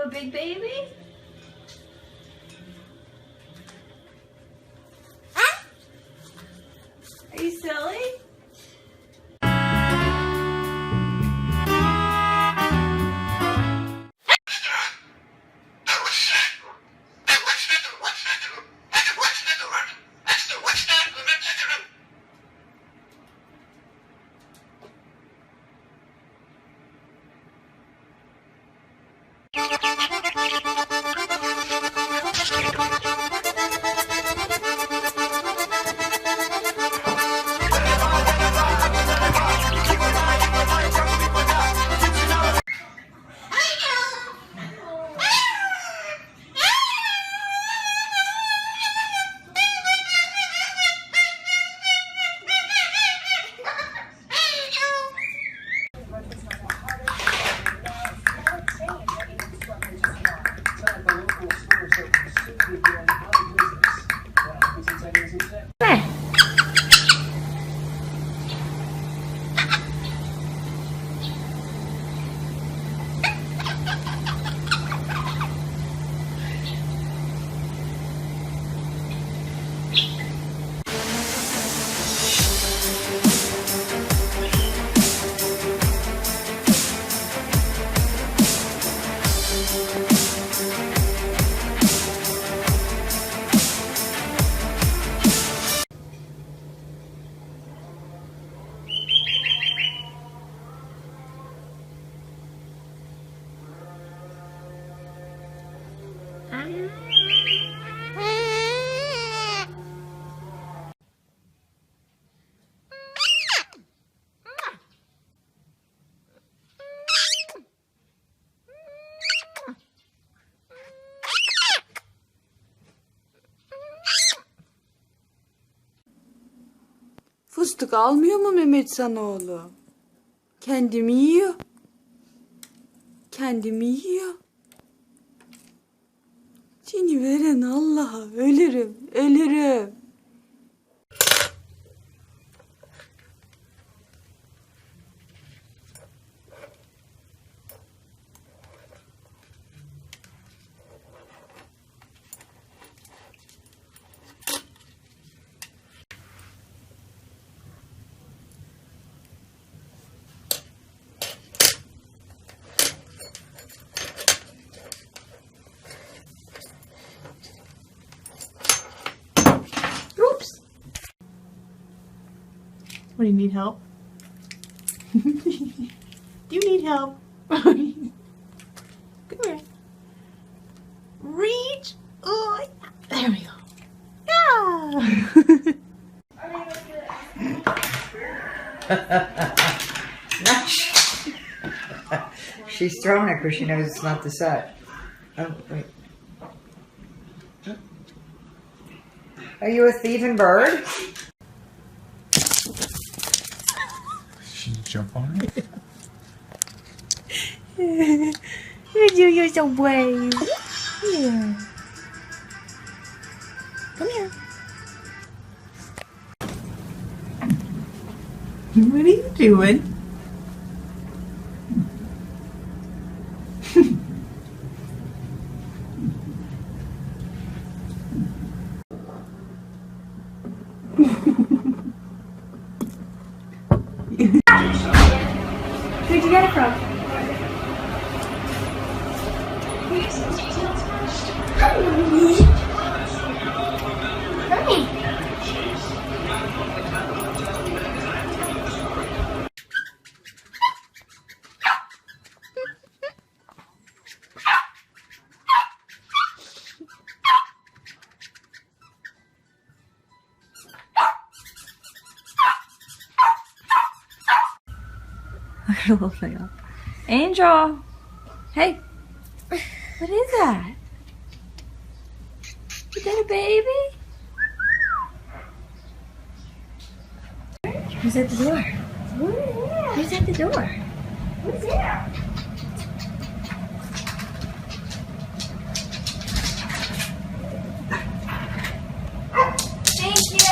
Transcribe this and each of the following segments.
a big baby? Are you silly? Fıstık almıyor mu Mehmet sana oğlum? Kendimi yiyor. Kendimi yiyor. Seni veren Allah'a ölürüm, ölürüm. What, do you need help? Do you need help? Come here. Reach. Oh, there we go. Yeah. She's throwing it because she knows it's not the set. Oh, wait. Are you a thieving bird? She jump on it? You're so brave. Here. Come here. What are you doing? Where'd you get it from? Look at her little thing. Angel! Hey! What is that? Is that a baby? Who's at the door? Who's at the door? Who's there? Thank you!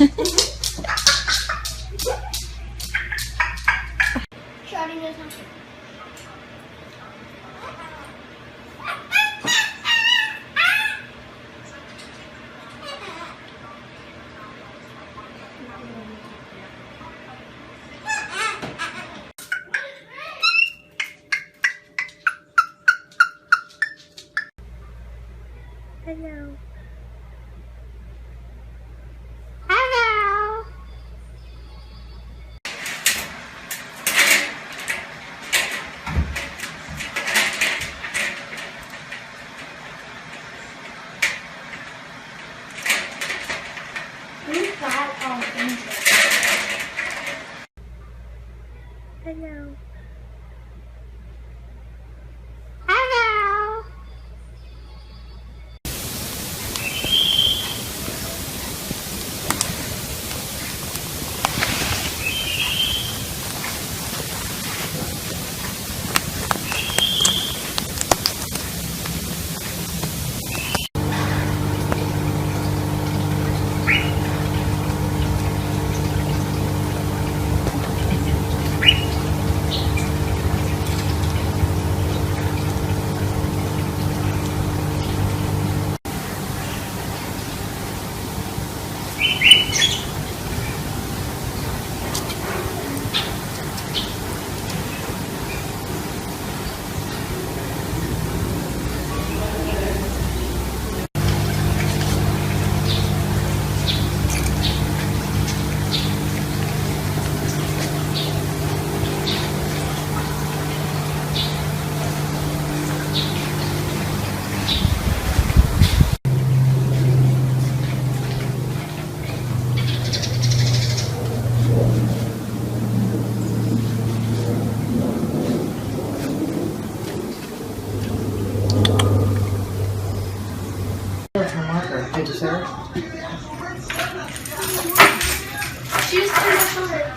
Shouting at something. Hello. Hello. Who's that? Oh, Angel. Hello. Hello. Where's her marker? Did you sir? She just turned us over.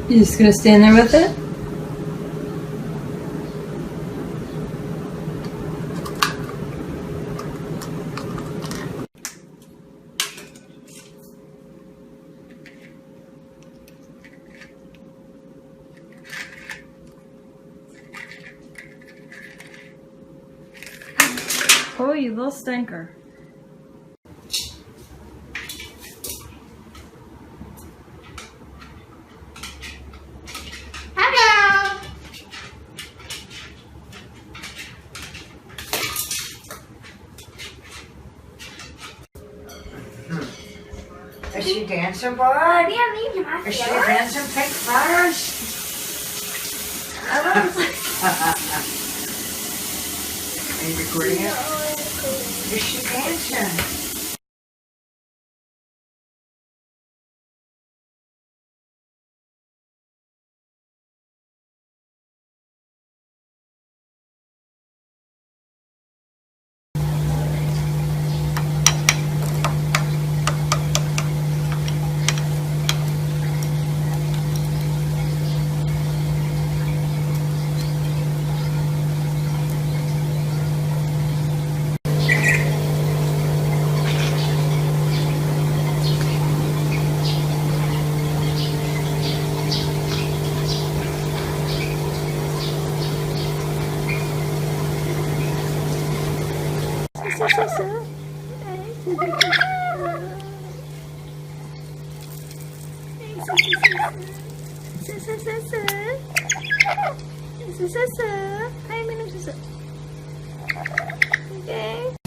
You just gonna stand there with it? Oh, you little stinker. Hello. Is she dancing, bud? We are leaving my Is she flowers. dancing pink flowers? Are you recording it? Is she dancing? Susu. Susu. Hai minum susu. Okay.